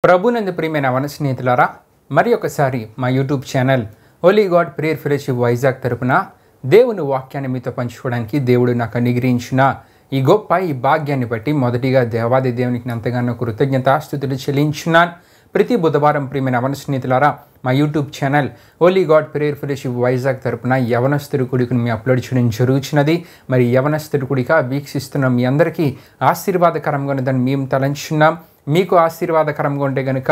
ప్రభునందు ప్రియమైన వన స్నేహితులారా, మరి ఒకసారి మా YouTube channel Holi God prayer fellowship Vizag తరపున దేవుని వాక్యాన్ని మీతో పంచుకోవడానికి దేవుడు నాకు అనుగ్రహించిన ఈ భాగ్యాన్ని బట్టి మొదటిగా దేవాది దేవునికి ఎంతగానో కృతజ్ఞతాస్తుతులు చెల్లించున్నాను. ప్రతి బుధవారం ప్రియమైన వన స్నేహితులారా, మా YouTube channel Holi God prayer fellowship Vizag తరపున యవనస్తుడి కుడికను మీ అప్లోడ్ చేయడం జరుగుతున్నది. మరి యవనస్తుడి కుడిక వీక్షిస్తున్న మీ అందరికీ ఆశీర్వాదకరంగా ఉన్నదని మేము తలంచున్నాం. మీకు ఆశీర్వాదకరంగా ఉంటే కనుక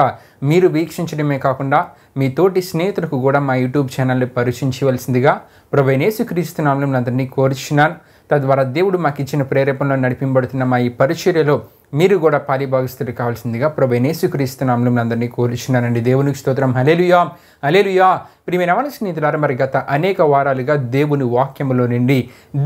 మీరు వీక్షించడమే కాకుండా మీ తోటి స్నేహితులకు కూడా మా యూట్యూబ్ ఛానల్ని పరిశీలించవలసిందిగా ప్రభువైన యేసుక్రీస్తు నామములో అందరినీ కోరుచున్నాను. తద్వారా దేవుడు మాకు ఇచ్చిన ప్రేరేపణలో నడిపింపబడుతున్న మా ఈ పరిచర్యలో మీరు కూడా పాలిభాగస్తులు కావాల్సిందిగా ప్రభువైన యేసుక్రీస్తు నామములో అందరినీ కోరుచున్నానండి. దేవునికి స్తోత్రం. హల్లెలూయా, హల్లెలూయా. ప్రియమైన వన స్నేహితులారా, మరి గత అనేక వారాలుగా దేవుని వాక్యములో నుండి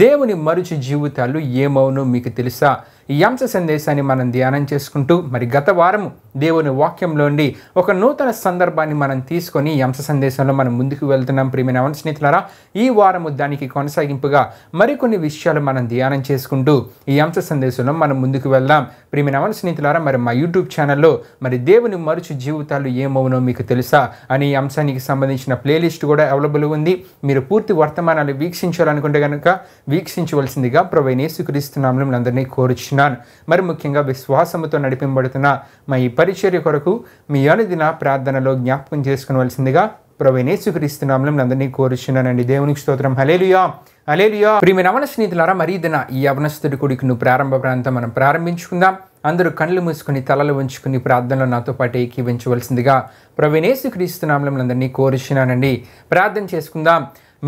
దేవుని మరుచు జీవితాలు ఏమవునో మీకు తెలుసా? ఈ అంశ సందేశాన్ని మనం ధ్యానం చేసుకుంటూ మరి గత వారము దేవుని వాక్యంలో నుండి ఒక నూతన సందర్భాన్ని మనం తీసుకొని ఈ అంశ సందేశంలో మనం ముందుకు వెళ్తున్నాం. ప్రియమైన వన స్నేహితులారా, ఈ వారము దానికి కొనసాగింపుగా మరికొన్ని విషయాలు మనం ధ్యానం చేసుకుంటూ ఈ అంశ సందేశంలో మనం ముందుకు వెళ్దాం. ప్రియమైన వన స్నేహితులారా, మరి మా యూట్యూబ్ ఛానల్లో మరి దేవుని మరుచు జీవితాలు ఏమవునో మీకు తెలుసా అనే ఈ అంశానికి సంబంధించిన ప్లేలిస్ట్ కూడా అవైలబుల్ ఉంది. మీరు పూర్తి వర్తమానాలు వీక్షించాలనుకుంటే కనుక వీక్షించవలసిందిగా ప్రభువైన యేసుక్రీస్తు నామములో అందరినీ కోరుచున్నాను. మరి ముఖ్యంగా విశ్వాసముతో నడిపింపబడుతున్న మా ఈ పరిచర్య కొరకు మీ అనుదిన ప్రార్థనలో జ్ఞాపకం చేసుకునవలసిందిగా ప్రభువైన యేసుక్రీస్తు నామములో అందరినీ కోరుచున్నానండి. దేవునికి స్తోత్రం. హల్లెలూయా, హల్లెలూయా. ప్రియమైన యవన స్నేహితులారా, మరి దిన ఈ యవనస్తుడి కొడుకును ప్రారంభ ప్రాంతం మనం ప్రారంభించుకుందాం. అందరూ కళ్ళు మూసుకుని తలలు ఉంచుకుని ప్రార్థనలో నాతో పాటు ఏకీవించవలసిందిగా ప్రభువైన యేసుక్రీస్తు నామములో అందరినీ కోరుచున్నానండి. ప్రార్థన చేసుకుందాం.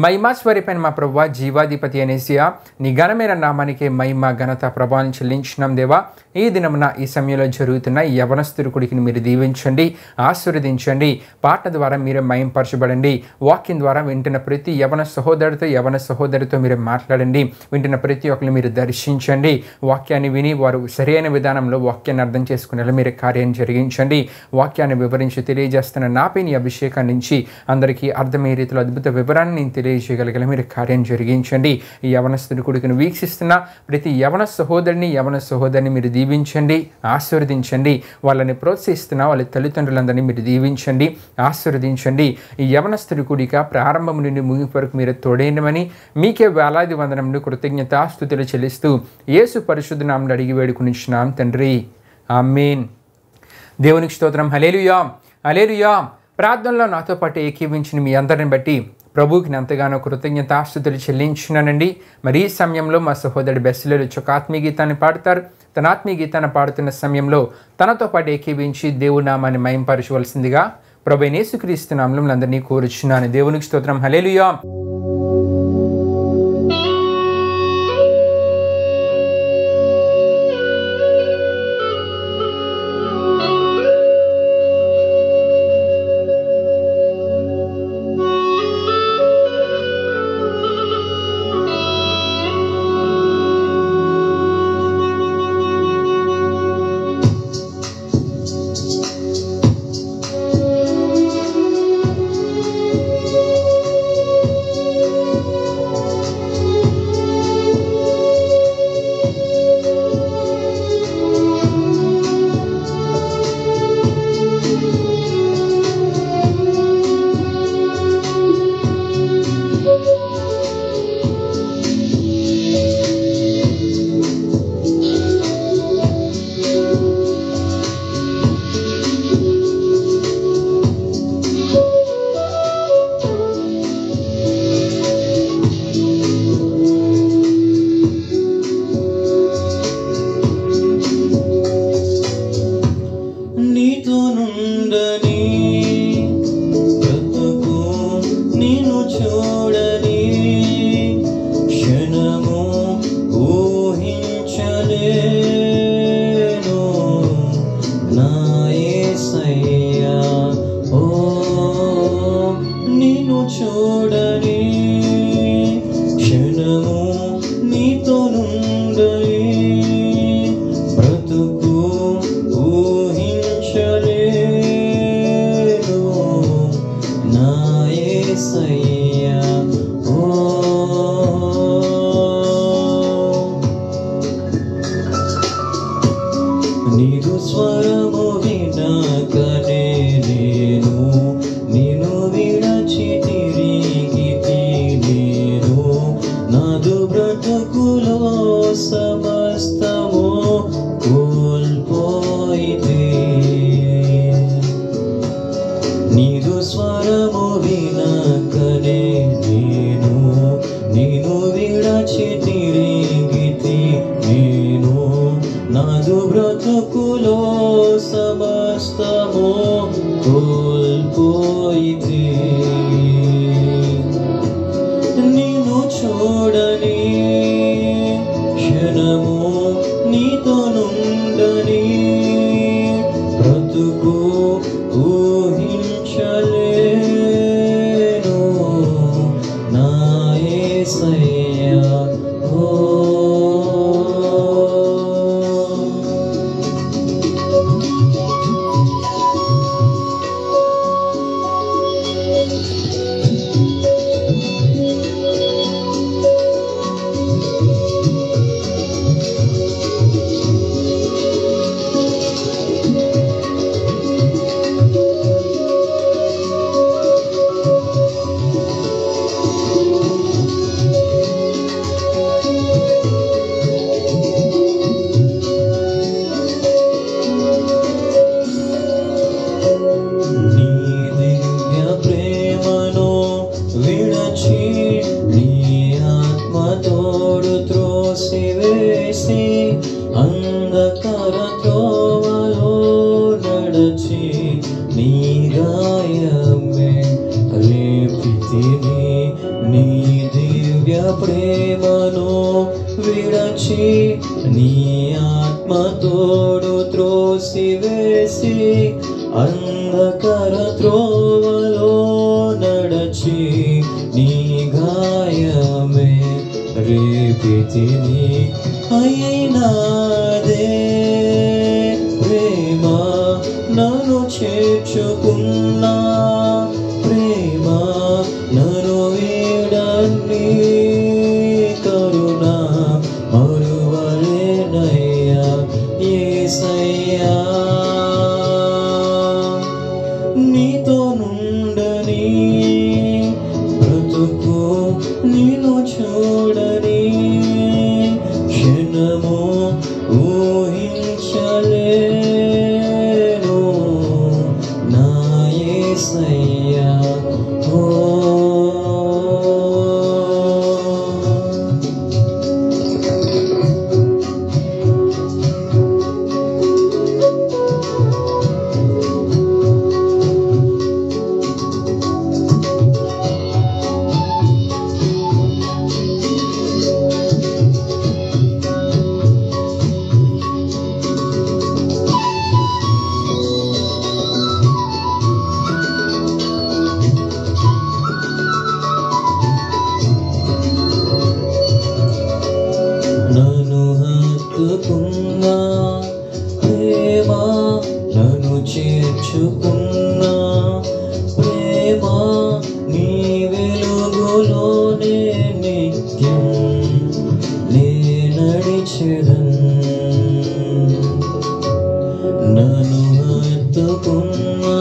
మహిమాస్వరూపైన మా ప్రభువా, జీవాధిపతి అనేసియా, నీ ఘనమైన నామానికే మహిమ ఘనత ప్రభావం చెల్లించినాం దేవా. ఈ దినమున ఈ సమయంలో జరుగుతున్న ఈ యవనస్తుడి కొడుకుని మీరు దీవించండి, ఆశీర్వదించండి. పాట ద్వారా మీరే మహింపరచబడండి. వాక్యం ద్వారా వింటున్న ప్రతి యవన సహోదరితో మీరు మాట్లాడండి. వింటున్న ప్రతి ఒక్కరిని మీరు దర్శించండి. వాక్యాన్ని విని వారు సరైన విధానంలో వాక్యాన్ని అర్థం చేసుకునేలా మీరు కార్యాన్ని జరిగించండి. వాక్యాన్ని వివరించి తెలియజేస్తున్న నాపై నీ అభిషేకం నుంచి అందరికీ అర్థమయ్యే రీతిలో అద్భుత వివరాన్ని నేను తెలియజేయగలిగేలా మీరు కార్యం జరిగించండి. ఈ యవనస్తుడి కొడుకును వీక్షిస్తున్న ప్రతి యవన సహోదరిని మీరు దీవించండి, ఆశీర్వదించండి. వాళ్ళని ప్రోత్సహిస్తున్న వాళ్ళ తల్లిదండ్రులందరినీ మీరు దీవించండి, ఆశీర్వదించండి. ఈ యవనస్తుడి కూడిక ప్రారంభం నుండి ముగింపు వరకు మీరు తోడైనమని మీకే వేలాది వందనములు కృతజ్ఞతాస్తుతులు చెల్లిస్తూ యేసు పరిశుద్ధ నామములో అడిగి వేడుకొనిచున్నాం తండ్రి, ఆమేన్. దేవునికి స్తోత్రం. హల్లెలూయా, హల్లెలూయా. ప్రార్థనలో నాతో పాటు ఏకీవించిన మీ అందరిని బట్టి ప్రభువుకి ఎంతగానో కృతజ్ఞతాస్తుతులు చెల్లించున్నానండి. మరి ఈ సమయంలో మా సహోదరుడు బెస్సిలేలు ఒక ఆత్మీయ గీతాన్ని పాడతారు. తన ఆత్మీయ గీతాన్ని పాడుతున్న సమయంలో తనతో పాటు ఏకీవించి దేవుడి నామాన్ని మహింపరచవలసిందిగా ప్రభువైన యేసుక్రీస్తు నామములో అందరినీ కోరుచున్నాను. దేవునికి స్తోత్రం. హల్లెలూయా. నీదు స్వరము వినాక సమస్తము కోల్పోయితే నిన్ను చూడని క్షణము నీతో నుండని బ్రతుకు ఊహించలేను నా యేసయ్యా అంధకార త్రోవలో నడచి నీ గాయమే లేపితిని నీ దివ్య ప్రేమను విడచి నీ ఆత్మతోడు త్రోసివేసి అంధకార త్రోవలో నడచి నీ గాయమే రేపితిని అయినాదే ప్రేమ నన్ను చేర్చుకున్నా ప్రేమ నన్ను వీడని కరుణ మరువలేనయ్యా యేసయ్యా నీతో నుండని బ్రతుకు నిన్ను చూడని క్షణము ఊహించలేను నా యేసయ్యా నన్ను హత్తుకున్నా ప్రేమ నన్ను చేర్చుకున్నా ప్రేమ నీ వెలుగులోనే నిత్యం నే నడిచెదన్ నన్ను హత్తుకున్నా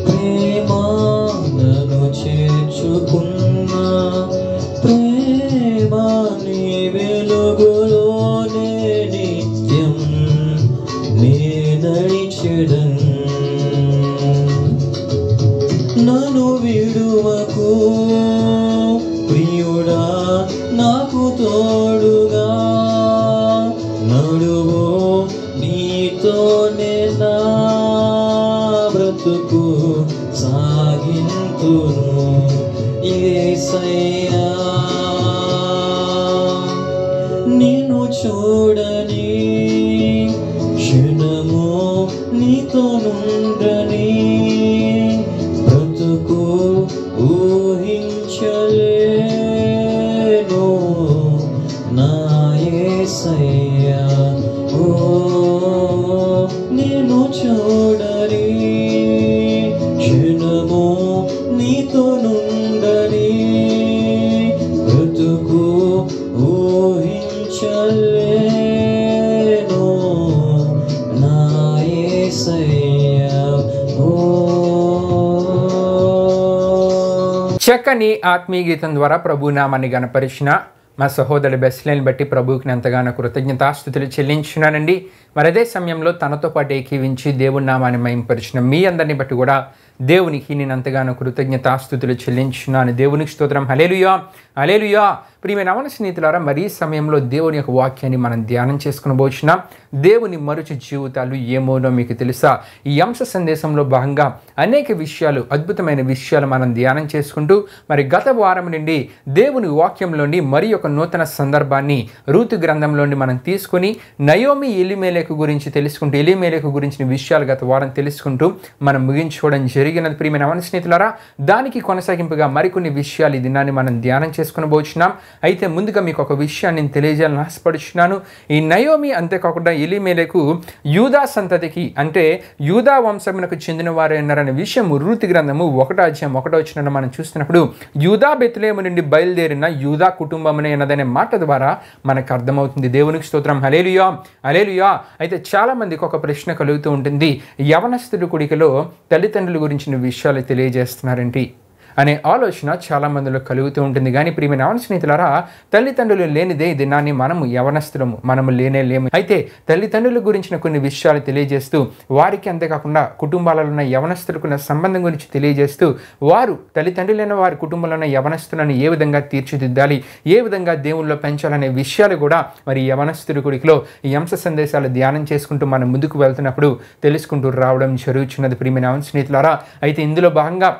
ప్రేమ నన్ను చేర్చుకున్నా ప్రేమ నీ వెలుగులోనే నిత్యం నే నడిచెదన్ నన్ను విడువకు ప్రియుడా నాకు తోడుగా నడువు నీతోనే నా బ్రతుకు సాగింతును యేసయ్యా నిన్ను చూడని క్షణము నీతో నుండని బ్రతుకు ఊహించలేను నా యేసయ్యా నిన్ను చూడని క్షణము నీతో నుండని బ్రతుకు ఊహించలేను నా యేసయ్యా చక్కని ఆత్మీయ గీతం ద్వారా ప్రభు నామాన్ని గణపరిచిన మా సహోదరుడు బెస్లేని బట్టి ప్రభువుకి ఎంతగానో కృతజ్ఞతాస్తుతులు చెల్లించున్నానండి. మరి అదే సమయంలో తనతో పాటు ఏకీవించి దేవుని నామాన్ని మహింపరిచిన మీ అందరిని బట్టి కూడా దేవునికి నేను ఎంతగానో కృతజ్ఞతాస్తుతులు చెల్లించున్నాను. దేవునికి స్తోత్రం. హల్లెలూయా హల్లెలూయా. ప్రియమైన అవన స్నేహితులారా, మరి ఈ సమయంలో దేవుని యొక్క వాక్యాన్ని మనం ధ్యానం చేసుకునబోచున్నాం. దేవుని మరుచు జీవితాలు ఏమోనో మీకు తెలుసా? ఈ అంశ సందేశంలో భాగంగా అనేక విషయాలు, అద్భుతమైన విషయాలు మనం ధ్యానం చేసుకుంటూ మరి గత వారం నుండి దేవుని వాక్యంలోని మరి ఒక నూతన సందర్భాన్ని రూతు గ్రంథంలోని మనం తీసుకొని నయోమి ఎలీమెలెకు గురించి తెలుసుకుంటూ, ఎలీమెలెకు గురించిన విషయాలు గత వారం తెలుసుకుంటూ మనం ముగించుకోవడం జరిగినది. ప్రియమైన అవన స్నేహితులారా, దానికి కొనసాగింపుగా మరికొన్ని విషయాలు ఈ దినాన్ని మనం ధ్యానం చేసుకునబోచున్నాం. అయితే ముందుగా మీకు ఒక విషయాన్ని నేను తెలియజేయాలని ఆశపడుచున్నాను. ఈ నయోమి అంతేకాకుండా ఎలీమెలెకు యూదా సంతతికి, అంటే యూదా వంశమునకు చెందిన వారు ఉన్నారనే విషయం రూతు గ్రంథము 1:1 మనం చూస్తున్నప్పుడు యూదా బెత్లెహేము నుండి బయలుదేరిన యూదా కుటుంబమునే అన్నదనే మాట ద్వారా మనకు అర్థమవుతుంది. దేవునికి స్తోత్రం. హల్లెలూయా, హల్లెలూయా. అయితే చాలా మందికి ఒక ప్రశ్న కలుగుతూ ఉంటుంది, యవనస్తుడి కుడికలో తల్లిదండ్రుల గురించిన విషయాలు తెలియజేస్తున్నారేంటి అనే ఆలోచన చాలా మందిలో కలుగుతూ ఉంటుంది. కానీ ప్రియమైన అవన స్నేహితులారా, తల్లిదండ్రులు లేనిదే ఈ దినాన్ని మనము యవనస్తులము, మనము లేము. అయితే తల్లిదండ్రుల గురించిన కొన్ని విషయాలు తెలియజేస్తూ, వారికి అంతేకాకుండా కుటుంబాలలో ఉన్న యవనస్తులకున్న సంబంధం గురించి తెలియజేస్తూ, వారు తల్లిదండ్రులైన వారి కుటుంబంలో ఉన్న యవనస్తులను ఏ విధంగా తీర్చిదిద్దాలి, ఏ విధంగా దేవుళ్ళలో పెంచాలనే విషయాలు కూడా మరి యవనస్తుడి గుడిలో ఈ అంశ సందేశాలు ధ్యానం చేసుకుంటూ మనం ముందుకు వెళ్తున్నప్పుడు తెలుసుకుంటూ రావడం జరుగుతున్నది. ప్రియమైన అవన స్నేహితులారా, అయితే ఇందులో భాగంగా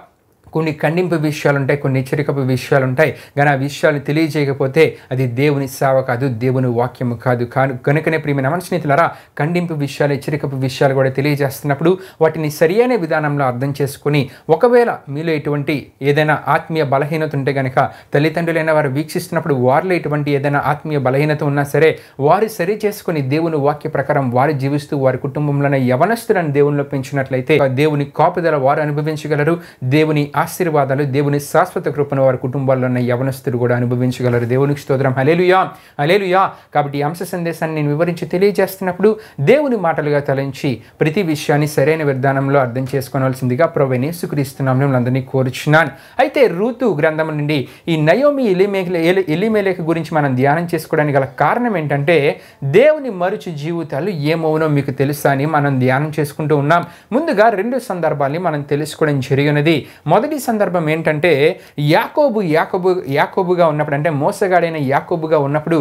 కొన్ని ఖండింపు విషయాలు ఉంటాయి, కొన్ని హెచ్చరికపు విషయాలు ఉంటాయి. కానీ ఆ విషయాలు తెలియజేయకపోతే అది దేవుని సేవ కాదు, దేవుని వాక్యము కాదు. కనుకనే ప్రియమైన అవన స్నేహితులారా, ఖండింపు విషయాలు, హెచ్చరికపు విషయాలు కూడా తెలియజేస్తున్నప్పుడు వాటిని సరియైన విధానంలో అర్థం చేసుకుని, ఒకవేళ మీలో ఎటువంటి ఏదైనా ఆత్మీయ బలహీనత ఉంటే కనుక తల్లిదండ్రులైన వారు వీక్షిస్తున్నప్పుడు వారిలో ఎటువంటి ఏదైనా ఆత్మీయ బలహీనత ఉన్నా సరే వారు సరి చేసుకుని దేవుని వాక్య ప్రకారం వారు జీవిస్తూ వారి కుటుంబంలోనే యవనస్తులను దేవునిలో పెంచినట్లయితే దేవుని కాపుదల వారు అనుభవించగలరు. దేవుని ఆశీర్వాదాలు, దేవుని శాశ్వత కృపను వారి కుటుంబాల్లో ఉన్న యవనస్తులు కూడా అనుభవించగలరు. దేవునికి స్తోత్రం. హల్లెలూయా, హల్లెలూయా. కాబట్టి ఈ అంశ సందేశాన్ని నేను వివరించి తెలియజేస్తున్నప్పుడు దేవుని మాటలుగా తలంచి ప్రతి విషయాన్ని సరైన విధానంలో అర్థం చేసుకోవాల్సిందిగా ప్రభువైన యేసుక్రీస్తు నామములో అందరినీ కోరుచున్నాను. అయితే రూతు గ్రంథం నుండి ఈ నయోమి ఎలీమెలెకు గురించి మనం ధ్యానం చేసుకోవడానికి గల కారణం ఏంటంటే, దేవుని మరుచు జీవితాలు ఏమవునో మీకు తెలుసా అని మనం ధ్యానం చేసుకుంటూ ఉన్నాం. ముందుగా 2 సందర్భాల్ని మనం తెలుసుకోవడం జరిగినది. మొదటి సందర్భం ఏంటంటే, యాకోబుగా ఉన్నప్పుడు, అంటే మోసగాడైన యాకోబుగా ఉన్నప్పుడు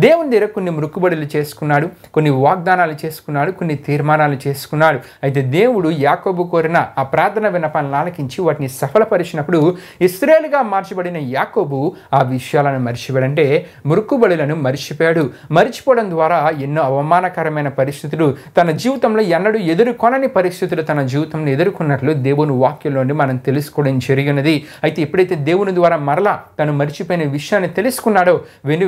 దేవుని దగ్గర కొన్ని మొక్కుబడులు చేసుకున్నాడు, కొన్ని వాగ్దానాలు చేసుకున్నాడు, కొన్ని తీర్మానాలు చేసుకున్నాడు. అయితే దేవుడు యాకోబు కోరిన ఆ ప్రార్థన విన్నపాలను ఆలకించి వాటిని సఫలపరిచినప్పుడు ఇశ్రాయేలుగా మార్చబడిన యాకోబు ఆ విషయాలను మర్చిపోయాడు. అంటే మొక్కుబడులను మర్చిపోయాడు. మర్చిపోవడం ద్వారా ఎన్నో అవమానకరమైన పరిస్థితులు తన జీవితంలో ఎన్నడూ ఎదుర్కొనని పరిస్థితులు తన జీవితంలో ఎదుర్కొన్నట్లు దేవుని వాక్యంలోని మనం తెలుసుకోవడం జరిగినది. అయితే ఎప్పుడైతే దేవుని ద్వారా మరలా తను మర్చిపోయిన విషయాన్ని తెలుసుకున్నాడో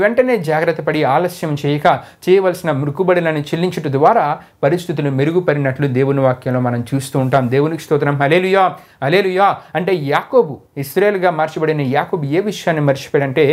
వెంటనే జాగ్రత్త పడి ఆలస్యం చేయక చేయవలసిన మొక్కుబడులను చెల్లించుట ద్వారా పరిస్థితులు మెరుగుపడినట్లు దేవుని వాక్యంలో మనం చూస్తూ ఉంటాం. దేవునికి స్తోత్రం. హల్లెలూయా, హల్లెలూయా. అంటే యాకోబు, ఇశ్రాయేలుగా మార్చబడిన యాకోబు ఏ విషయాన్ని మర్చిపోయాడంటే,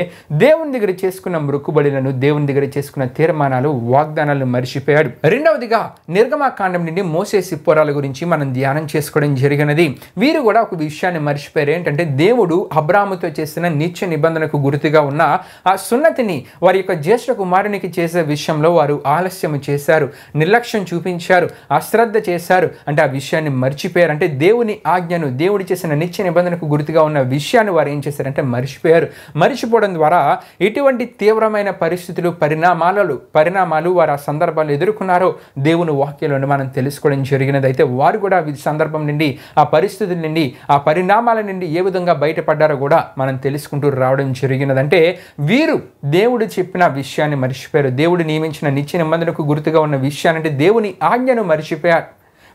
దేవుని దగ్గర చేసుకున్న మొక్కుబడులను, దేవుని దగ్గర చేసుకున్న తీర్మానాలు, వాగ్దానాలను మర్చిపోయాడు. రెండవదిగా నిర్గమకాండం నుండి మోసే సిప్పోరాల గురించి మనం ధ్యానం చేసుకోవడం జరిగినది. వీరు కూడా ఒక విషయాన్ని మర్చిపోయారు. ఏంటంటే, దేవుడు అబ్రాహాముతో చేసిన నిత్య నిబంధనకు గుర్తుగా ఉన్న ఆ సున్నతిని వారి యొక్క జ్యేష్ఠ కుమారునికి చేసే విషయంలో వారు ఆలస్యం చేశారు, నిర్లక్ష్యం చూపించారు, అశ్రద్ధ చేశారు. అంటే ఆ విషయాన్ని మర్చిపోయారు. అంటే దేవుని ఆజ్ఞను, దేవుడు చేసిన నిత్య నిబంధనకు గుర్తుగా ఉన్న విషయాన్ని వారు ఏం చేశారంటే మర్చిపోయారు. మర్చిపోవడం ద్వారా ఎటువంటి తీవ్రమైన పరిస్థితులు, పరిణామాలు వారు ఆ సందర్భాలు ఎదుర్కొన్నారో దేవుని వాక్యంలో మనం తెలుసుకోవడం జరిగినది. అయితే వారు కూడా ఆ సందర్భం నుండి, ఆ పరిస్థితుల నుండి, ఆ పరిణామాల నుండి ఏ విధంగా బయటపడ్డారో కూడా మనం తెలుసుకుంటూ రావడం జరిగినదంటే, వీరు దేవుడు చెప్పిన విషయాన్ని మర్చిపోయారు. దేవుడు నియమించిన నిత్య నిబంధనకు గుర్తుగా ఉన్న విషయాన్ని, అంటే దేవుని ఆజ్ఞను మర్చిపోయారు.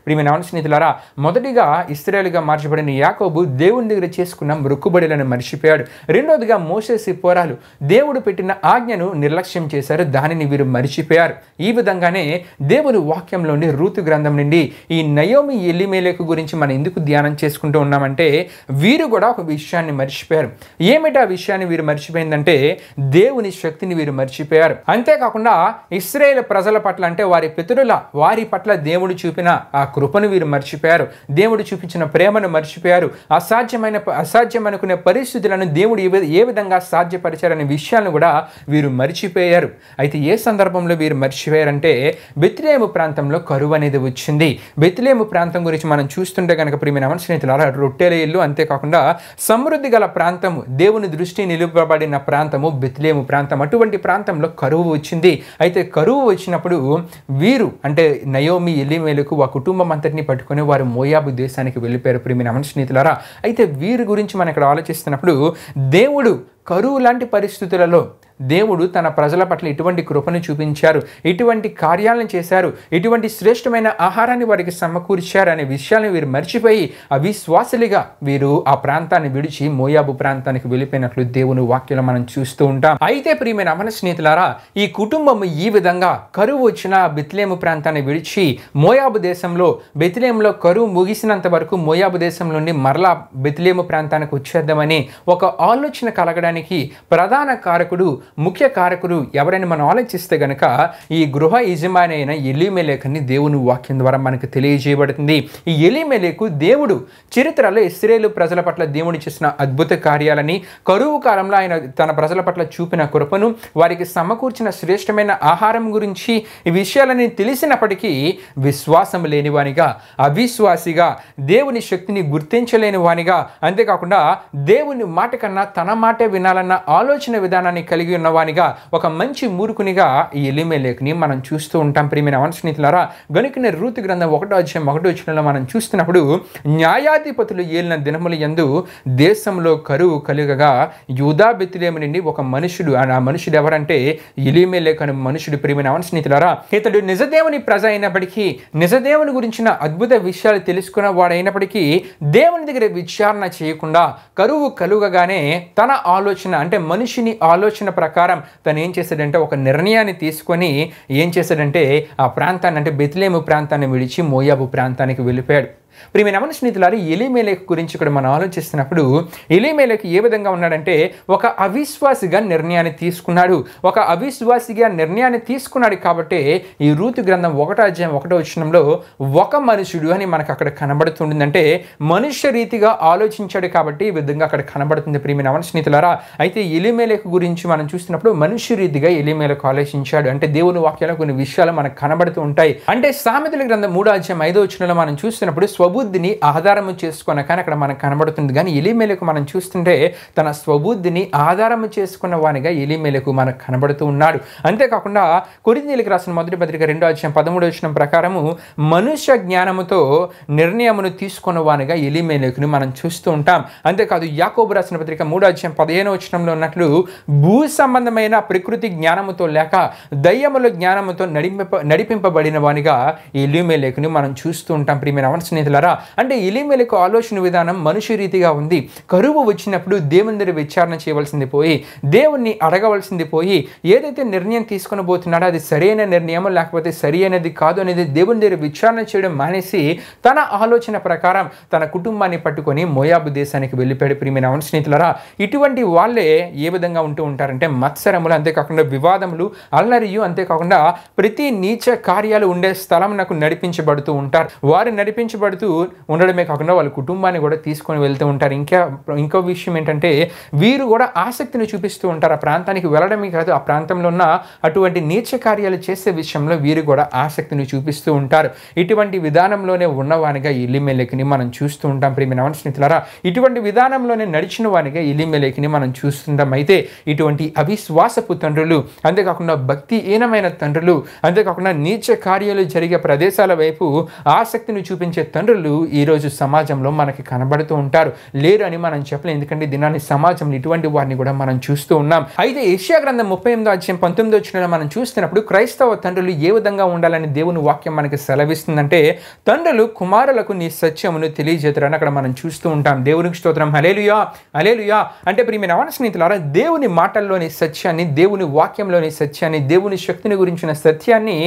ప్రియమైన అవన స్నేహితులారా, మొదటిగా ఇశ్రాయేలుగా మార్చబడిన యాకోబు దేవుని దగ్గర చేసుకున్న మొక్కుబడులను మర్చిపోయాడు. రెండోదిగా మోసే సిప్పోరాలు దేవుడు పెట్టిన ఆజ్ఞను నిర్లక్ష్యం చేశారు, దానిని వీరు మర్చిపోయారు. ఈ విధంగానే దేవుని వాక్యంలోని రూతు గ్రంథం నుండి ఈ నయోమి ఎలీమెలెకు గురించి మనం ఎందుకు ధ్యానం చేసుకుంటూ ఉన్నామంటే, వీరు కూడా ఒక విషయాన్ని మర్చిపోయారు. ఏమిటి ఆ విషయాన్ని వీరు మర్చిపోయిందంటే, దేవుని శక్తిని వీరు మర్చిపోయారు. అంతేకాకుండా ఇశ్రాయేలు ప్రజల పట్ల, అంటే వారి పితరుల వారి పట్ల దేవుడు చూపిన ఆ కృపను వీరు మర్చిపోయారు. దేవుడు చూపించిన ప్రేమను మర్చిపోయారు. అసాధ్యం అనుకునే పరిస్థితులను దేవుడు ఏ విధంగా సాధ్యపరిచారనే విషయాలను కూడా వీరు మర్చిపోయారు. అయితే ఏ సందర్భంలో వీరు మర్చిపోయారంటే బెత్లెహేము ప్రాంతంలో కరువు అనేది వచ్చింది. బెత్లెహేము ప్రాంతం గురించి మనం చూస్తుంటే కనుక ప్రియమైన స్నేహితులారా, రొట్టెల ఇల్లు, అంతేకాకుండా సమృద్ధి గల ప్రాంతము, దేవుని దృష్టి నిలుపబడిన ప్రాంతము బెత్లెహేము ప్రాంతం. అటువంటి ప్రాంతంలో కరువు వచ్చింది. అయితే కరువు వచ్చినప్పుడు వీరు అంటే నయోమి, ఎలీమెలకు ఆ కుటుంబం అంతటిని పట్టుకొని వారు మోయాబు దేశానికి వెళ్ళిపోయారు ప్రియమైన స్నేహితులారా. అయితే వీరి గురించి మనం ఇక్కడ ఆలోచిస్తున్నప్పుడు దేవుడు కరువు లాంటి పరిస్థితులలో దేవుడు తన ప్రజల పట్ల ఇటువంటి కృపను చూపించారు, ఇటువంటి కార్యాలను చేశారు, ఇటువంటి శ్రేష్టమైన ఆహారాన్ని వారికి సమకూర్చారు అనే విషయాలను వీరు మర్చిపోయి అవిశ్వాసులుగా వీరు ఆ ప్రాంతాన్ని విడిచి మోయాబు ప్రాంతానికి వెళ్ళిపోయినట్లు దేవుని వాక్యంలో మనం చూస్తూ ఉంటాం. అయితే ప్రియమైన మన స్నేహితులారా, ఈ కుటుంబం ఈ విధంగా కరువు వచ్చిన బెత్లెహేము ప్రాంతాన్ని విడిచి మోయాబు దేశంలో, బెత్లెహేములో కరువు ముగిసినంత వరకు మోయాబు దేశం నుండి మరలా బెత్లెహేము ప్రాంతానికి వచ్చేద్దామని ఒక ఆలోచన కలగడానికి ప్రధాన కారకుడు, ముఖ్య కారకుడు ఎవరైనా మనం ఆలోచిస్తే గనక ఈ గృహ యజమాని అయిన ఎలీమెలెకుని దేవుని వాక్యం ద్వారా మనకు తెలియజేయబడుతుంది. ఈ ఎలీమెలెకు దేవుడు చరిత్రలో ఇశ్రాయేలు ప్రజల పట్ల దేవుడు చేసిన అద్భుత కార్యాలని, కరువు కాలంలో ఆయన తన ప్రజల పట్ల చూపిన కృపను, వారికి సమకూర్చిన శ్రేష్టమైన ఆహారం గురించి ఈ విషయాలని తెలిసినప్పటికీ విశ్వాసం లేనివానిగా, అవిశ్వాసిగా, దేవుని శక్తిని గుర్తించలేని వానిగా, అంతేకాకుండా దేవుని మాట కన్నా తన మాటే వినాలన్న ఆలోచన విధానాన్ని కలిగి ఉన్నవానిగా, ఒక మంచి మూర్ఖునిగా ఈ ఎలీమెలెకుని మనం చూస్తూ ఉంటాం ప్రియమైన స్నేహితులారా. గనుకనే రూతు గ్రంథం 1:1 మనం చూస్తున్నప్పుడు, న్యాయాధిపతులు ఏలిన దినముల యందు దేశంలో కరువు కలుగగా యూదా బెత్లెహేము నుండి ఒక మనుషుడు, ఆ మనుషుడు ఎవరంటే ఎలీమెలెకు అనే మనుషుడు ప్రియమైన స్నేహితులారా. ఇతడు నిజదేవుని ప్రజ అయినప్పటికీ, నిజదేవుని గురించిన అద్భుత విషయాలు తెలుసుకున్న వాడైనప్పటికీ దేవుని దగ్గర విచారణ చేయకుండా కరువు కలుగగానే తన ఆలోచన అంటే మనిషిని ఆలోచన ప్రకారం తను ఏం చేశాడంటే ఒక నిర్ణయాన్ని తీసుకొని ఏం చేశాడంటే ఆ ప్రాంతాన్ని అంటే బెత్లెహేము ప్రాంతాన్ని విడిచి మోయాబు ప్రాంతానికి వెళ్ళిపోయాడు. ప్రియమైన స్నేహితులారా, ఎలీమెలెకు గురించి ఇక్కడ మనం ఆలోచిస్తున్నప్పుడు ఎలీమెలెకు ఏ విధంగా ఉన్నాడంటే ఒక అవిశ్వాసిగా నిర్ణయాన్ని తీసుకున్నాడు. ఒక అవిశ్వాసిగా నిర్ణయాన్ని తీసుకున్నాడు కాబట్టి ఈ రూతు గ్రంథం 1:1 ఒక మనుషుడు అని మనకు అక్కడ కనబడుతుంది. అంటే మనుష్య రీతిగా ఆలోచించాడు కాబట్టి ఈ విధంగా అక్కడ కనబడుతుంది ప్రియమైన స్నేహితులారా. అయితే ఎలీమెలెకు గురించి మనం చూస్తున్నప్పుడు మనుష్య రీతిగా ఎలీమెలెకు ఆలోచించాడు. అంటే దేవుని వాక్యాల్లో కొన్ని విషయాలు మనకు కనబడుతూ ఉంటాయి. అంటే సామెతల గ్రంథం 3:5 మనం చూస్తున్నప్పుడు స్వబుద్ధిని ఆధారము చేసుకున్న కానీ అక్కడ మనకు కనబడుతుంది. కానీ ఎలీమెలెకు మనం చూస్తుంటే తన స్వబుద్ధిని ఆధారము చేసుకున్న వానిగా ఎలీమెలెకు మనకు కనబడుతూ ఉన్నాడు. అంతేకాకుండా కొరింథీయులకు రాసిన మొదటి పత్రిక 2:13 ప్రకారము మనుష్య జ్ఞానముతో నిర్ణయమును తీసుకున్న వానిగా ఎలీమెలెకుని మనం చూస్తూ ఉంటాం. అంతేకాదు యాకోబు రాసిన పత్రిక 3:15 ఉన్నట్లు భూ సంబంధమైన ప్రకృతి జ్ఞానముతో లేక దయ్యముల జ్ఞానముతో నడిపింపబడిన వానిగా ఎలీమెలెకుని మనం చూస్తూ ఉంటాం ప్రియమైన స్నేహితులారా. అంటే ఎలీమెలెకు ఆలోచన విధానం మనుష్య రీతిగా ఉంది. కరువు వచ్చినప్పుడు దేవుని దగ్గర విచారణ చేయవలసింది పోయి, దేవుణ్ణి అడగవలసింది పోయి, ఏదైతే నిర్ణయం తీసుకొని పోతున్నాడో అది సరైన నిర్ణయమో లేకపోతే సరి అయినది కాదు అనేది దేవుని దగ్గర విచారణ చేయడం మానేసి తన ఆలోచన ప్రకారం తన కుటుంబాన్ని పట్టుకొని మోయాబు దేశానికి వెళ్ళిపోయాడు ప్రియమైన స్నేహితులారా. ఇటువంటి వాళ్ళే ఏ విధంగా ఉంటూ ఉంటారంటే మత్సరములు, అంతేకాకుండా వివాదములు, అల్లరియు, అంతేకాకుండా ప్రతి నీచ కార్యాలు ఉండే స్థలం నాకు నడిపించబడుతూ ఉంటారు. వారు నడిపించబడుతూ ఉండడమే కాకుండా వాళ్ళ కుటుంబాన్ని కూడా తీసుకొని వెళ్తూ ఉంటారు. ఇంకో విషయం ఏంటంటే వీరు కూడా ఆసక్తిని చూపిస్తూ ఉంటారు. ఆ ప్రాంతానికి వెళ్ళడమే కాదు, ఆ ప్రాంతంలో ఉన్న అటువంటి నీచ కార్యాలు చేసే విషయంలో వీరు కూడా ఆసక్తిని చూపిస్తూ ఉంటారు. ఇటువంటి విధానంలోనే ఉన్నవానిగా ఎలీమెలెకుని మనం చూస్తూ ఉంటాం ప్రియమైన స్నేహితులారా. ఇటువంటి విధానంలోనే నడిచిన వానిగా ఎలీమెలెకుని మనం చూస్తుంటాం. అయితే ఇటువంటి అవిశ్వాసపు తండ్రులు, అంతేకాకుండా భక్తిహీనమైన తండ్రులు, అంతేకాకుండా నీచ కార్యాలు జరిగే ప్రదేశాల వైపు ఆసక్తిని చూపించే తండ్రులు ఈరోజు సమాజంలో మనకి కనబడుతూ ఉంటారు. లేరు అని మనం చెప్పలేం, ఎందుకంటే దినాన్ని సమాజంలో ఇటువంటి వారిని కూడా మనం చూస్తూ ఉన్నాం. అయితే యెషయా గ్రంథం 38:19 మనం చూస్తున్నప్పుడు క్రైస్తవ తండ్రులు ఏ విధంగా ఉండాలని దేవుని వాక్యం మనకి సెలవిస్తుందంటే, తండ్రులు కుమారులకు నీ సత్యమును తెలియజేతారని అక్కడ మనం చూస్తూ ఉంటాం. దేవునికి స్తోత్రం, హల్లెలూయా హల్లెలూయా. అంటే ప్రియమైన స్నేహితులారా, దేవుని మాటల్లోని సత్యాన్ని, దేవుని వాక్యంలోని సత్యాన్ని, దేవుని శక్తిని గురించిన సత్యాన్ని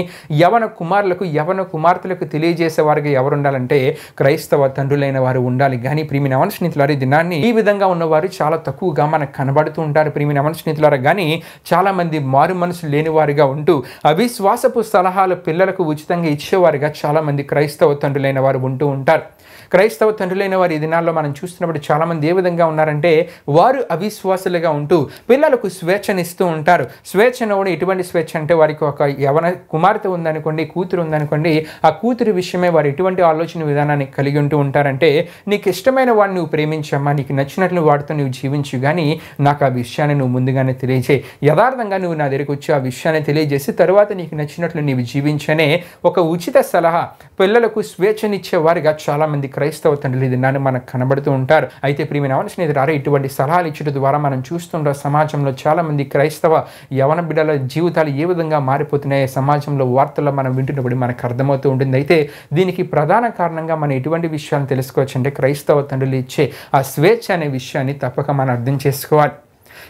యవన కుమారులకు, యవన కుమార్తెలకు తెలియజేసే వారికి ఎవరు ఉండాలంటే క్రైస్తవ తండ్రులైన వారు ఉండాలి. కానీ ప్రియమైన యవన స్నేహితులారా, ఈ దినాన్ని ఈ విధంగా ఉన్నవారు చాలా తక్కువగా మనకు కనబడుతూ ఉంటారు. ప్రియమైన యవన స్నేహితులారా, కానీ చాలామంది మారు మనసు లేని వారిగా ఉంటూ అవిశ్వాసపు సలహాలు పిల్లలకు ఉచితంగా ఇచ్చేవారుగా చాలామంది క్రైస్తవ తండ్రులైన వారు ఉంటూ ఉంటారు. క్రైస్తవ తండ్రులైన వారు ఈ దినాల్లో మనం చూస్తున్నప్పుడు చాలామంది ఏ విధంగా ఉన్నారంటే, వారు అవిశ్వాసులుగా ఉంటూ పిల్లలకు స్వేచ్ఛనిస్తూ ఉంటారు. స్వేచ్ఛను కూడా ఎటువంటి స్వేచ్ఛ అంటే, వారికి ఒక యవన కుమార్తె ఉందనుకోండి, కూతురు ఉందనుకోండి, ఆ కూతురి విషయమే వారు ఎటువంటి ఆలోచన విధానాన్ని కలిగి ఉంటూ ఉంటారంటే, నీకు ఇష్టమైన వాడిని నువ్వు ప్రేమించమ్మా, నీకు నచ్చినట్లు వాడితో నువ్వు జీవించు, కానీ నాకు ఆ విషయాన్ని నువ్వు ముందుగానే తెలియజేయి, యథార్థంగా నువ్వు నా దగ్గరికి వచ్చి ఆ విషయాన్ని తెలియజేసి తర్వాత నీకు నచ్చినట్లు నీవు జీవించనే ఒక ఉచిత సలహా పిల్లలకు స్వేచ్ఛనిచ్చేవారుగా చాలామంది క్రైస్తవ తండ్రులు ఇది నాన్న మనకు కనబడుతూ ఉంటారు. అయితే ప్రియమైన యవన స్నేహితులారా, ఇటువంటి సలహాలు ఇచ్చడం ద్వారా మనం చూస్తుంటాం సమాజంలో చాలామంది క్రైస్తవ యవన బిడ్డల జీవితాలు ఏ విధంగా మారిపోతున్నాయి సమాజంలో వార్తల్లో మనం వింటున్నప్పుడు మనకు అర్థమవుతూ ఉంటుంది. అయితే దీనికి ప్రధాన కారణంగా మనం ఎటువంటి విషయాలను తెలుసుకోవచ్చు అంటే, క్రైస్తవ తండ్రులు ఇచ్చే ఆ స్వేచ్ఛ అనే విషయాన్ని తప్పక మనం అర్థం చేసుకోవాలి.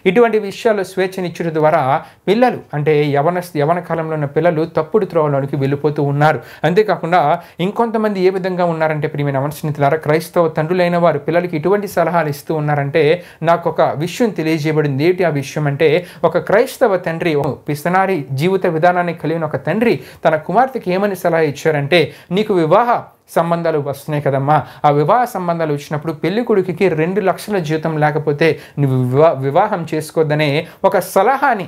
ఇటువంటి విషయాల్లో స్వేచ్ఛనిచ్చడం ద్వారా పిల్లలు అంటే యవన కాలంలో ఉన్న పిల్లలు తప్పుడు త్రోవలోనికి వెళ్ళిపోతూ ఉన్నారు. అంతేకాకుండా ఇంకొంతమంది ఏ విధంగా ఉన్నారంటే, ప్రియమైన యవన స్నేహితులారా, క్రైస్తవ తండ్రులైన వారు పిల్లలకి ఇటువంటి సలహాలు ఇస్తూ ఉన్నారంటే, నాకు ఒక విషయం తెలియజేయబడింది. ఏంటి ఆ విషయం అంటే, ఒక క్రైస్తవ తండ్రి పిస్తనారి జీవిత విధానాన్ని కలిగిన ఒక తండ్రి తన కుమార్తెకి ఏమని సలహా ఇచ్చారంటే, నీకు వివాహ సంబంధాలు వస్తున్నాయి కదమ్మా, ఆ వివాహ సంబంధాలు వచ్చినప్పుడు పెళ్లి కొడుకుకి 2 లక్షల జీతం లేకపోతే నువ్వు వివాహం చేసుకోవద్దనే ఒక సలహాని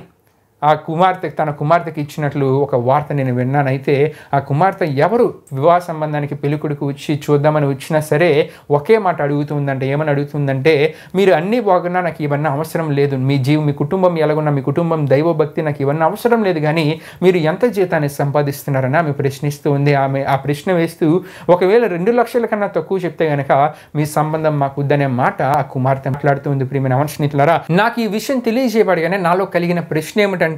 తన కుమార్తెకి ఇచ్చినట్లు ఒక వార్త నేను విన్నాను. అయితే ఆ కుమార్తె ఎవరు వివాహ సంబంధానికి పెళ్ళికొడుకు వచ్చి చూద్దామని వచ్చినా సరే ఒకే మాట అడుగుతుందంటే, ఏమని అడుగుతుందంటే, మీరు అన్నీ బాగున్నా నాకు ఇవన్నీ అవసరం లేదు, మీ కుటుంబం ఎలాగున్నా, మీ కుటుంబం దైవభక్తి నాకు ఇవన్నీ అవసరం లేదు, కానీ మీరు ఎంత జీతాన్ని సంపాదిస్తున్నారని ఆమె ప్రశ్నిస్తూ ఉంది. ఆమె ఆ ప్రశ్న వేస్తూ, ఒకవేళ 2 లక్షల కన్నా తక్కువ చెప్తే గనక మీ సంబంధం మాకు వద్దనే మాట ఆ కుమార్తె మాట్లాడుతుంది. ప్రియమైన యవన స్నేహితులారా, నాకు ఈ విషయం తెలియజేయబడగానే నాలో కలిగిన ప్రశ్న ఏమిటంటే,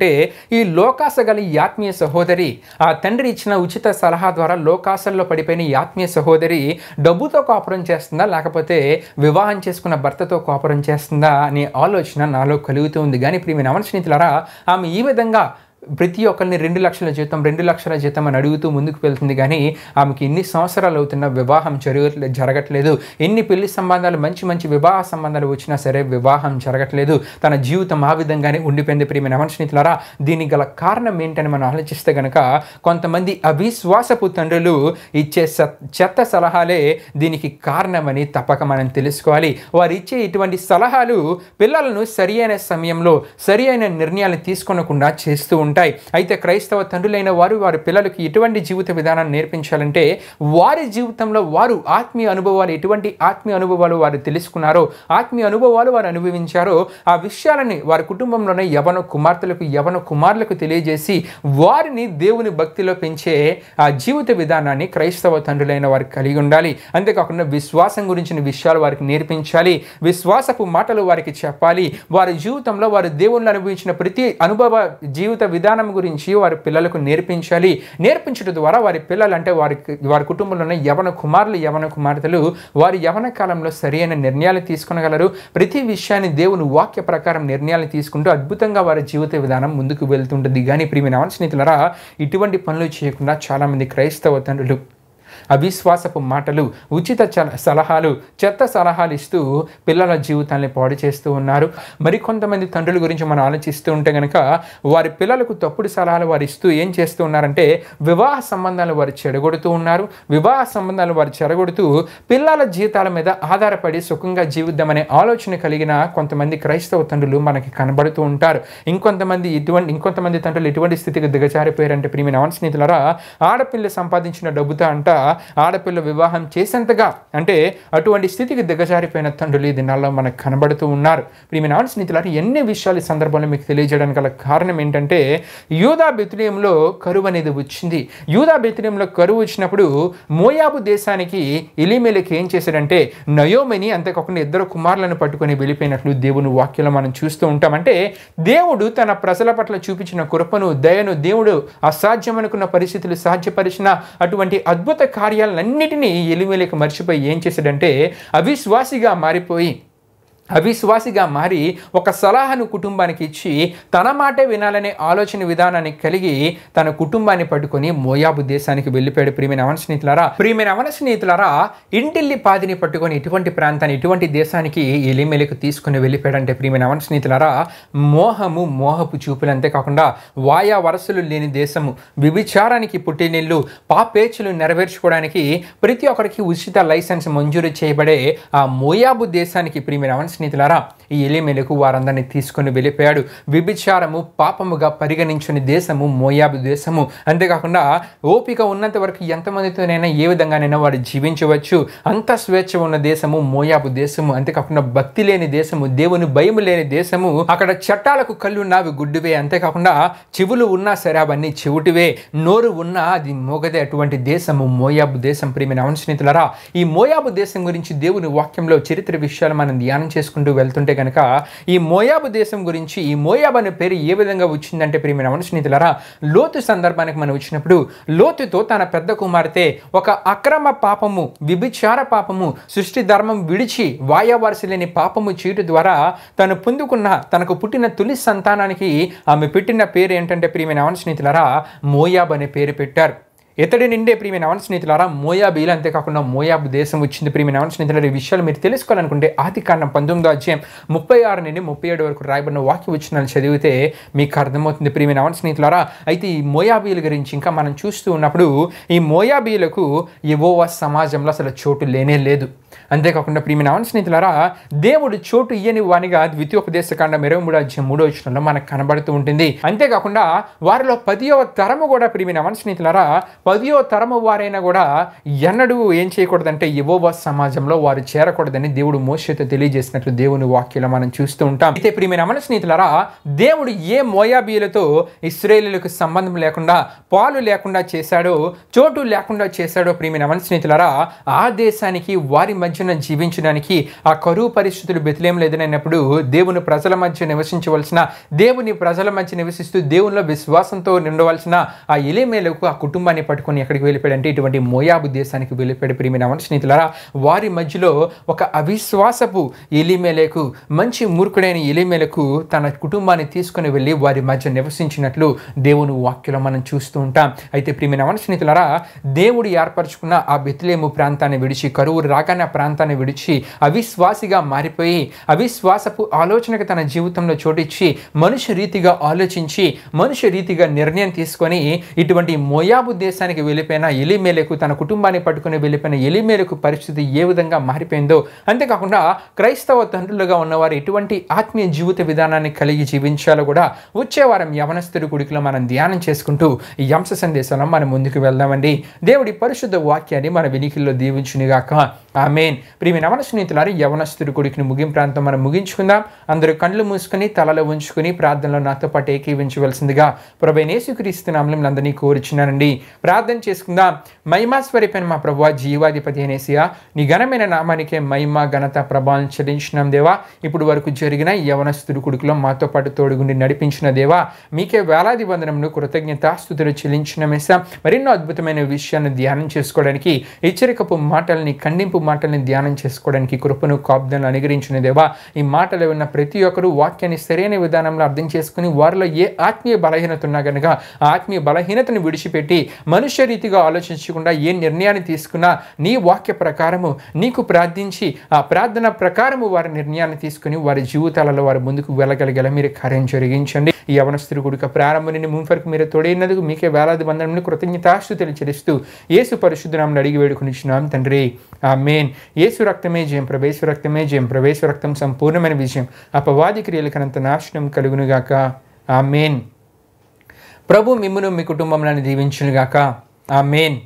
ఈ లోకాస గల ఆత్మీయ సహోదరి, ఆ తండ్రి ఇచ్చిన ఉచిత సలహా ద్వారా లోకాసల్లో పడిపోయిన ఈ ఆత్మీయ సహోదరి డబ్బుతో కాపురం చేస్తుందా, లేకపోతే వివాహం చేసుకున్న భర్తతో కాపురం చేస్తుందా అనే ఆలోచన నాలో కలుగుతూ ఉంది. కానీ ప్రియమైన యవన స్నేహితులారా, ఆమె ఈ విధంగా ప్రతి ఒక్కరిని 2 లక్షల జీతం అని అడుగుతూ ముందుకు వెళ్తుంది. కానీ ఆమెకి ఎన్ని సంవత్సరాలు అవుతున్నా వివాహం జరగట్లేదు. ఎన్ని పెళ్లి సంబంధాలు, మంచి వివాహ సంబంధాలు వచ్చినా సరే వివాహం జరగట్లేదు. తన జీవితం ఆ విధంగానే ఉండిపోయింది. ప్రియమైన యవన స్నేహితులారా, దీనికి గల కారణం ఏంటని మనం ఆలోచిస్తే కనుక, కొంతమంది అవిశ్వాసపు తండ్రులు ఇచ్చే చెత్త సలహాలే దీనికి కారణమని తప్పక మనం తెలుసుకోవాలి. వారు ఇచ్చే ఇటువంటి సలహాలు పిల్లలను సరి అయిన సమయంలో సరి అయిన నిర్ణయాలు తీసుకోనకుండా చేస్తూ ఉంటాయి. అయితే క్రైస్తవ తండ్రులైన వారి పిల్లలకి ఎటువంటి జీవిత విధానాన్ని నేర్పించాలంటే, వారి జీవితంలో వారు ఆత్మీయ అనుభవాలు, ఎటువంటి ఆత్మీయ అనుభవాలు వారు తెలుసుకున్నారో, ఆత్మీయ అనుభవాలు వారు అనుభవించారో, ఆ విషయాలని వారి కుటుంబంలోనే యవన కుమారులకు తెలియజేసి వారిని దేవుని భక్తిలో పెంచే ఆ జీవిత విధానాన్ని క్రైస్తవ తండ్రులైన వారు కలిగి ఉండాలి. అంతేకాకుండా విశ్వాసం గురించిన విషయాలు వారికి నేర్పించాలి, విశ్వాసపు మాటలు వారికి చెప్పాలి. వారి జీవితంలో వారు దేవుళ్ళు అనుభవించిన ప్రతి అనుభవ జీవిత విధానం గురించి వారి పిల్లలకు నేర్పించాలి. నేర్పించడం ద్వారా వారి పిల్లలు అంటే వారి కుటుంబంలోనే యవన కుమార్తెలు వారి యవన కాలంలో సరైన నిర్ణయాలు తీసుకొనగలరు. ప్రతి విషయాన్ని దేవుని వాక్య ప్రకారం నిర్ణయాలు తీసుకుంటూ అద్భుతంగా వారి జీవిత విధానం ముందుకు వెళ్తుంటుంది. కానీ ప్రియమైన యవన స్నేహితులారా, ఇటువంటి పనులు చేయకుండా చాలామంది క్రైస్తవ తండ్రులు అవిశ్వాసపు మాటలు, ఉచిత సలహాలు, చెత్త సలహాలు ఇస్తూ పిల్లల జీవితాన్ని పాడు చేస్తూ ఉన్నారు. మరికొంతమంది తండ్రుల గురించి మనం ఆలోచిస్తూ ఉంటే కనుక, వారి పిల్లలకు తప్పుడు సలహాలు వారు ఇస్తూ ఏం చేస్తూ ఉన్నారంటే, వివాహ సంబంధాలు వారు చెడగొడుతూ ఉన్నారు. వివాహ సంబంధాలు వారు చెడగొడుతూ పిల్లల జీవితాల మీద ఆధారపడి సుఖంగా జీవిద్దామనే ఆలోచన కలిగిన కొంతమంది క్రైస్తవ తండ్రులు మనకి కనబడుతూ ఉంటారు. ఇంకొంతమంది తండ్రులు ఎటువంటి స్థితికి దిగజారిపోయారంటే, ప్రియమైన యవన స్నేహితులారా, ఆడపిల్ల సంపాదించిన డబ్బుతో అంట ఆడపిల్ల వివాహం చేసేంతగా, అంటే అటువంటి స్థితికి దిగజారిపోయిన తండ్రులు ఈ దినాల్లో మనకు కనబడుతూ ఉన్నారు. ప్రియమైన యవన స్నేహితులారా, ఎన్ని విషయాలు ఈ సందర్భంలో మీకు తెలియజేయడానికి గల కారణం ఏంటంటే, యూదా బెత్లెహేములో కరువు అనేది వచ్చింది. యూదా బెత్లెహేములో కరువు వచ్చినప్పుడు మోయాబు దేశానికి ఎలీమెలెకు ఏం చేశాడంటే, నయోమిని అంతేకాకుండా 2 కుమారులను పట్టుకొని వెళ్ళిపోయినట్లు దేవుని వాక్యంలో మనం చూస్తూ ఉంటాం. అంటే దేవుడు తన ప్రజల పట్ల చూపించిన కృపను, దయను, దేవుడు అసాధ్యమనుకున్న పరిస్థితులు సాధ్యపరిచిన అటువంటి అద్భుత కార్యాలన్నిటినీ ఎలీమెలెకు మర్చిపోయి ఏం చేశాడంటే, అవిశ్వాసిగా మారిపోయి అవిశ్వాసిగా మారి ఒక సలహాను కుటుంబానికి ఇచ్చి తన మాటే వినాలనే ఆలోచన విధానాన్ని కలిగి తన కుటుంబాన్ని పట్టుకొని మోయాబు దేశానికి వెళ్ళిపోయాడు. ప్రియమైన అవన స్నేహితులారా, ఇంటిల్లి పాదిని పట్టుకొని ఇటువంటి ప్రాంతాన్ని, ఇటువంటి దేశానికి ఎలీమెలెకు తీసుకుని వెళ్ళిపోయాడంటే ప్రియమైన అవన స్నేహితులారా, మోహపు చూపులు, అంతేకాకుండా వాయా వరసలు లేని దేశము, విభిచారానికి పుట్టినిల్లు, పాపేచ్చులు నెరవేర్చుకోవడానికి ప్రతి ఒక్కరికి ఉచిత లైసెన్స్ మంజూరు చేయబడే ఆ మోయాబు దేశానికి ప్రియమైన స్నేహితులారా ఈ ఎలీమెలెకు వారందరినీ తీసుకుని వెళ్ళిపోయాడు. విభిచారము పాపముగా పరిగణించని దేశము మోయాబు దేశము. అంతేకాకుండా ఓపిక ఉన్నంత వరకు ఎంతమందితోనైనా ఏ విధంగానైనా వారు జీవించవచ్చు, అంత స్వేచ్ఛ ఉన్న దేశము మోయాబు దేశము. అంతేకాకుండా భక్తి లేని దేశము, దేవుని భయము లేని దేశము. అక్కడ చట్టాలకు కళ్ళు ఉన్నా అవి గుడ్డివే, అంతేకాకుండా చెవులు ఉన్నా సరే అవన్నీ చెవిటివే, నోరు ఉన్నా అది మోగదే. అటువంటి దేశము మోయాబు దేశం. ప్రియమైన స్నేహితులారా, ఈ మోయాబు దేశం గురించి దేవుని వాక్యంలో చరిత్ర విషయాలు మనం ధ్యానం చేసుకుంటూ వెళ్తుంటే కనుక ఈ మోయాబు దేశం గురించి, ఈ మోయాబు అనే పేరు ఏ విధంగా వచ్చిందంటే ప్రియమైన స్నేహితులారా, లోతు సందర్భానికి మనం వచ్చినప్పుడు లోతుతో తన పెద్ద కుమార్తె ఒక అక్రమ పాపము, విభిచార పాపము, సృష్టి ధర్మం విడిచి వాయావరస లేని పాపము చేయడం ద్వారా తను పొందుకున్న, తనకు పుట్టిన తొలి సంతానానికి ఆమె పెట్టిన పేరు ఏంటంటే ప్రియమైన స్నేహితులారా, మోయాబు అనే పేరు పెట్టారు. ఇతడి నిండే ప్రియమైన స్నేహితులారా మోయాబీలు, అంతేకాకుండా మోయాబు దేశం వచ్చింది. ప్రియమైన స్నేహితులారా, ఈ విషయాలు మీరు తెలుసుకోవాలనుకుంటే ఆదికాండం 19వ అధ్యాయం 36 నుండి 37 వరకు రాయబడిన వాక్య వచనాలు చదివితే మీకు అర్థమవుతుంది. ప్రియమైన స్నేహితులారా, అయితే ఈ మోయాబీల గురించి ఇంకా మనం చూస్తూ ఉన్నప్పుడు ఈ మోయాబీలకు యెహోవా సమాజంలో అసలు చోటు లేనే లేదు. అంతేకాకుండా ప్రియమైన స్నేహితులారా, దేవుడు చోటు ఇయ్యని వానిగా ద్వితీయోపదేశకాండం 23వ అధ్యాయం 3వ వచనంలో మనకు కనబడుతూ ఉంటుంది. అంతేకాకుండా వారిలో 10వ తరము కూడా ప్రియమైన స్నేహితులారా, 10వ తరము వారైనా కూడా ఎన్నడూ ఏం చేయకూడదంటే యెహోవా సమాజంలో వారు చేరకూడదని దేవుడు మోషేతో తెలియజేసినట్లు దేవుని వాక్యంలో మనం చూస్తూ ఉంటాం. అయితే ప్రియమైన స్నేహితులారా, దేవుడు ఏ మోయాబీలతో ఇశ్రాయేలీయులకు సంబంధం లేకుండా, పాలు లేకుండా చేశాడో, చోటు లేకుండా చేశాడో ప్రియమైన స్నేహితులారా, ఆ దేశానికి వారి మధ్యన జీవించడానికి ఆ కరువు పరిస్థితులు బెత్లెహేములో ఎదురైనప్పుడు దేవుని ప్రజల మధ్య నివసించవలసిన, దేవుని ప్రజల మధ్య నివసిస్తూ దేవునిలో విశ్వాసంతో నిండవలసిన ఆ ఎలీమెలెకు ఆ కుటుంబాన్ని పట్టుకొని ఎక్కడికి వెళ్ళిపోయాడంటే ఇటువంటి మోయాబు దేశానికి వెళ్ళిపోయాడు. ప్రియమైన స్నేహితులారా, వారి మధ్యలో ఒక అవిశ్వాసపు ఎలీమెలెకు, మంచి మూర్ఖుడైన ఎలీమెలెకు తన కుటుంబాన్ని తీసుకుని వెళ్ళి వారి మధ్య నివసించినట్లు దేవుని వాక్యంలో మనం చూస్తూ ఉంటాం. అయితే ప్రియమైన స్నేహితులారా, దేవుడు ఏర్పరచుకున్న ఆ బెత్లెహేము ప్రాంతాన్ని విడిచి, కరువు రాగానే ఆ ప్రాంతాన్ని విడిచి అవిశ్వాసిగా మారిపోయి అవిశ్వాసపు ఆలోచనకు తన జీవితంలో చోటిచ్చి మనుష్య రీతిగా ఆలోచించి మనుష్య రీతిగా నిర్ణయం తీసుకొని ఇటువంటి మోయాబు దేశానికి వెళ్ళిపోయిన ఎలీమెలెకు, తన కుటుంబాన్ని పట్టుకుని వెళ్ళిపోయిన ఎలీమెలెకు పరిస్థితి ఏ విధంగా మారిపోయిందో, అంతేకాకుండా క్రైస్తవ తండ్రులుగా ఉన్నవారు ఎటువంటి ఆత్మీయ జీవిత విధానాన్ని కలిగి జీవించాలో కూడా వచ్చే వారం యవనస్తుడి గుడికిలో మనం ధ్యానం చేసుకుంటూ ఈ అంశ సందేశంలో మనం ముందుకు వెళ్దామండి. దేవుడి పరిశుద్ధ వాక్యాన్ని మన వినికిల్లో దీవించునిగాక. ఆమేన్. ప్రియమైన స్నేహితులారా, యవనస్తుడి గుడికి ముగింపు ప్రాంతం మనం ముగించుకుందాం. అందరూ కళ్ళు మూసుకొని తలలో ఉంచుకొని ప్రార్థనలో నాతో పాటు ఏకీవించవలసిందిగా ప్రభువైన యేసుక్రీస్తు నామములో అందరినీ కోరుచున్నానండి. ప్రార్థన చేసుకుందాం. మహిమాస్వరూపైన మా ప్రభువా, జీవాధిపతి అయిన యేసయ్యా, నీ ఘనమైన నామానికే మహిమ ఘనత ప్రభావం చెల్లించున్నాం దేవా. ఇప్పుడు వరకు జరిగిన యవనస్తుడి గుడికిలో మాతో పాటు తోడుగుండి నడిపించిన దేవా, మీకే వేలాది వందనములు కృతజ్ఞతాస్తుతులు చెల్లించున్నాం యేసయ్యా. మరెన్నో అద్భుతమైన విషయాన్ని ధ్యానం చేసుకోవడానికి, హెచ్చరికపు మాటల్ని, ఖండింపు మాటల్ని ధ్యానం చేసుకోవడానికి కృపను కాపుదలను అనుగ్రహించిన దేవా, ఈ మాటలు ఉన్న ప్రతి ఒక్కరూ వాక్యాన్ని సరైన విధానంలో అర్థం చేసుకుని వారిలో ఏ ఆత్మీయ బలహీనత ఉన్నా కనుక ఆ ఆత్మీయ బలహీనతను విడిచిపెట్టి మనుష్య రీతిగా ఆలోచించకుండా ఏ నిర్ణయాన్ని తీసుకున్నా నీ వాక్య ప్రకారము నీకు ప్రార్థించి ఆ ప్రార్థన ప్రకారము వారి నిర్ణయాన్ని తీసుకుని వారి జీవితాలలో వారు ముందుకు వెళ్ళగలిగేలా మీరు కార్యం జరిగించండి. ఈ యవనస్తుడి గుడిక ప్రారంభం నుండి ముందు మీరు తోడైనందుకు మీకే వేలాది వందనములు కృతజ్ఞతాస్తుతులు చెల్లిస్తూ యేసు పరిశుద్ధ నామమున అడిగి వేడుకొనిచున్నాం తండ్రి. ఆమేన్. యేసు రక్తమే జయం, ప్రవేశ రక్తమే జయం, ప్రవేశ రక్తం సంపూర్ణమైన విజయం, అపవాది క్రియలకనంత నాశనం కలుగునుగాక. ఆమేన్. ప్రభు మిమ్మును మీ కుటుంబంలో దీవించునుగాక. ఆమేన్.